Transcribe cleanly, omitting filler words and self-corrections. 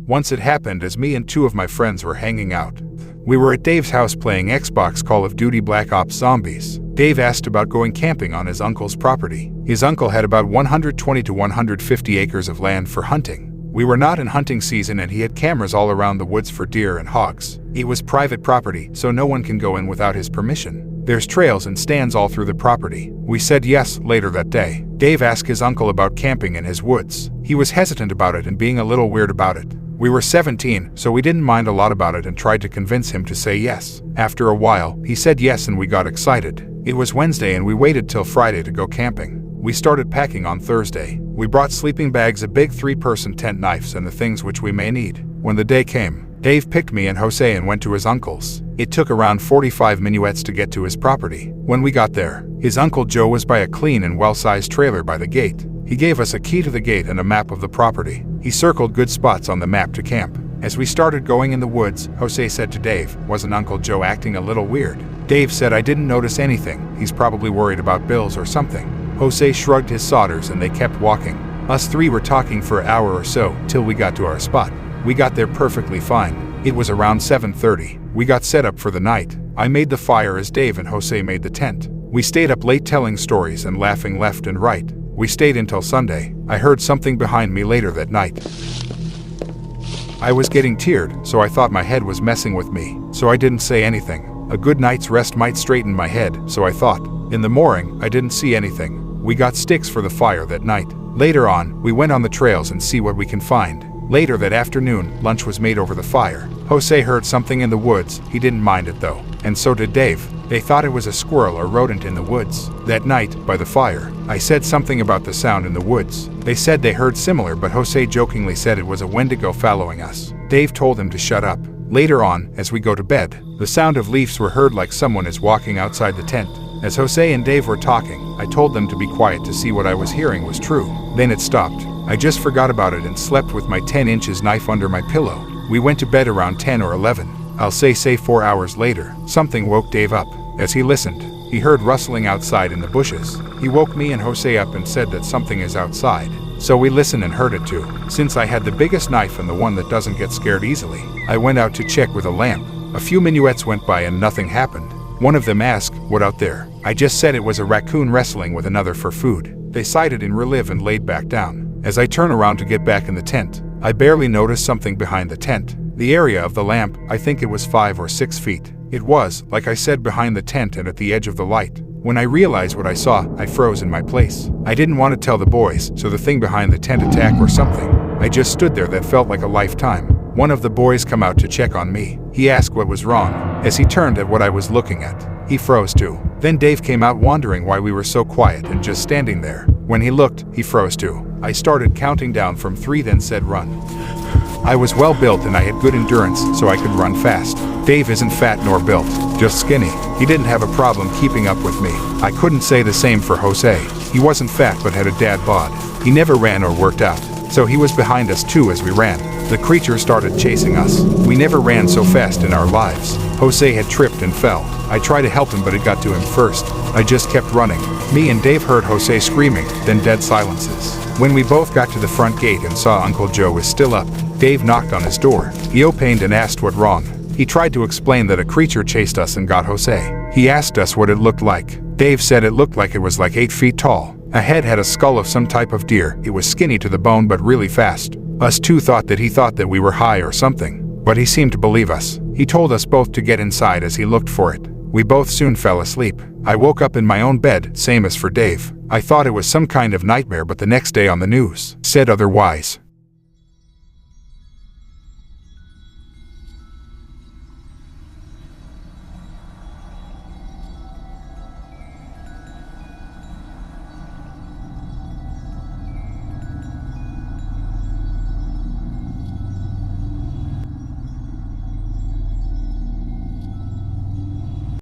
Once it happened as me and two of my friends were hanging out. We were at Dave's house playing Xbox Call of Duty Black Ops Zombies. Dave asked about going camping on his uncle's property. His uncle had about 120 to 150 acres of land for hunting. We were not in hunting season and he had cameras all around the woods for deer and hogs. It was private property, so no one can go in without his permission. There's trails and stands all through the property. We said yes later that day. Dave asked his uncle about camping in his woods. He was hesitant about it and being a little weird about it. We were 17, so we didn't mind a lot about it and tried to convince him to say yes. After a while, he said yes and we got excited. It was Wednesday and we waited till Friday to go camping. We started packing on Thursday. We brought sleeping bags, a big 3-person tent, knives, and the things which we may need. When the day came, Dave picked me and Jose and went to his uncle's. It took around 45 minutes to get to his property. When we got there, his Uncle Joe was by a clean and well-sized trailer by the gate. He gave us a key to the gate and a map of the property. He circled good spots on the map to camp. As we started going in the woods, Jose said to Dave, "Wasn't Uncle Joe acting a little weird?" Dave said, "I didn't notice anything. He's probably worried about bills or something." Jose shrugged his shoulders and they kept walking. Us three were talking for an hour or so, till we got to our spot. We got there perfectly fine. It was around 7:30. We got set up for the night. I made the fire as Dave and Jose made the tent. We stayed up late telling stories and laughing left and right. We stayed until Sunday. I heard something behind me later that night. I was getting tired, so I thought my head was messing with me, so I didn't say anything. A good night's rest might straighten my head, so I thought. In the morning, I didn't see anything. We got sticks for the fire that night. Later on, we went on the trails and see what we can find. Later that afternoon, lunch was made over the fire. Jose heard something in the woods. He didn't mind it though, and so did Dave. They thought it was a squirrel or rodent in the woods. That night, by the fire, I said something about the sound in the woods. They said they heard similar, but Jose jokingly said it was a Wendigo following us. Dave told him to shut up. Later on, as we go to bed, the sound of leaves were heard like someone is walking outside the tent. As Jose and Dave were talking, I told them to be quiet to see what I was hearing was true. Then it stopped. I just forgot about it and slept with my 10-inch knife under my pillow. We went to bed around 10 or 11. I'll say 4 hours later, something woke Dave up. As he listened, he heard rustling outside in the bushes. He woke me and Jose up and said that something is outside. So we listened and heard it too. Since I had the biggest knife and the one that doesn't get scared easily, I went out to check with a lamp. A few minutes went by and nothing happened. One of them asked, "What out there?" I just said it was a raccoon wrestling with another for food. They sighed in relief and laid back down. As I turn around to get back in the tent, I barely noticed something behind the tent. The area of the lamp, I think it was 5 or 6 feet. It was, like I said, behind the tent and at the edge of the light. When I realized what I saw, I froze in my place. I didn't want to tell the boys, so the thing behind the tent attacked or something. I just stood there. That felt like a lifetime. One of the boys come out to check on me. He asked what was wrong. As he turned at what I was looking at, he froze too. Then Dave came out wondering why we were so quiet and just standing there. When he looked, he froze too. I started counting down from 3, then said run. I was well built and I had good endurance, so I could run fast. Dave isn't fat nor built, just skinny. He didn't have a problem keeping up with me. I couldn't say the same for Jose. He wasn't fat but had a dad bod. He never ran or worked out, so he was behind us too as we ran. The creature started chasing us. We never ran so fast in our lives. Jose had tripped and fell. I tried to help him but it got to him first. I just kept running. Me and Dave heard Jose screaming, then dead silences. When we both got to the front gate and saw Uncle Joe was still up, Dave knocked on his door. He opened and asked what wrong. He tried to explain that a creature chased us and got Jose. He asked us what it looked like. Dave said it looked like it was like 8 feet tall. A head had a skull of some type of deer. It was skinny to the bone but really fast. Us two thought that he thought that we were high or something, but he seemed to believe us. He told us both to get inside as he looked for it. We both soon fell asleep. I woke up in my own bed, same as for Dave. I thought it was some kind of nightmare, but the next day on the news said otherwise.